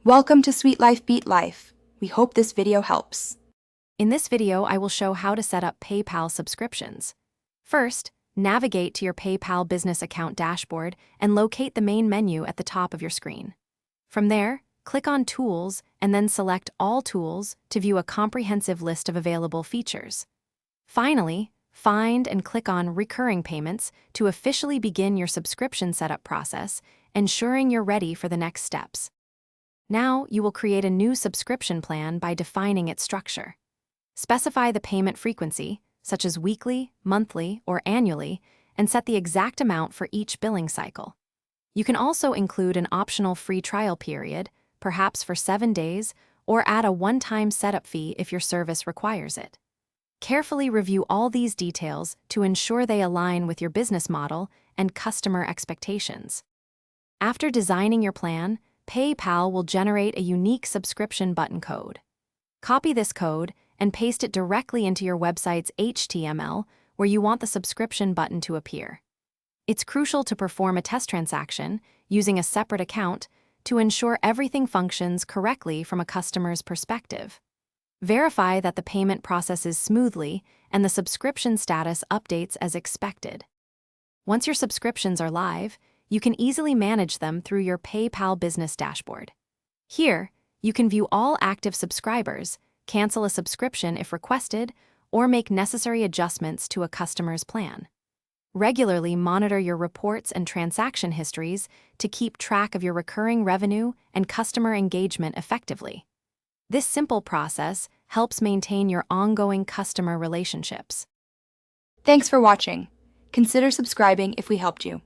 Welcome to Sweet Life Beat Life. We hope this video helps. In this video, I will show how to set up PayPal subscriptions. First, navigate to your PayPal business account dashboard and locate the main menu at the top of your screen. From there, click on Tools and then select All Tools to view a comprehensive list of available features. Finally, find and click on Recurring Payments to officially begin your subscription setup process, ensuring you're ready for the next steps. Now, you will create a new subscription plan by defining its structure. Specify the payment frequency, such as weekly, monthly, or annually, and set the exact amount for each billing cycle. You can also include an optional free trial period, perhaps for 7 days, or add a one-time setup fee if your service requires it. Carefully review all these details to ensure they align with your business model and customer expectations. After designing your plan, PayPal will generate a unique subscription button code. Copy this code and paste it directly into your website's HTML where you want the subscription button to appear. It's crucial to perform a test transaction using a separate account to ensure everything functions correctly from a customer's perspective. Verify that the payment processes smoothly and the subscription status updates as expected. Once your subscriptions are live, you can easily manage them through your PayPal business dashboard. Here, you can view all active subscribers, cancel a subscription if requested, or make necessary adjustments to a customer's plan. Regularly monitor your reports and transaction histories to keep track of your recurring revenue and customer engagement effectively. This simple process helps maintain your ongoing customer relationships. Thanks for watching. Consider subscribing if we helped you.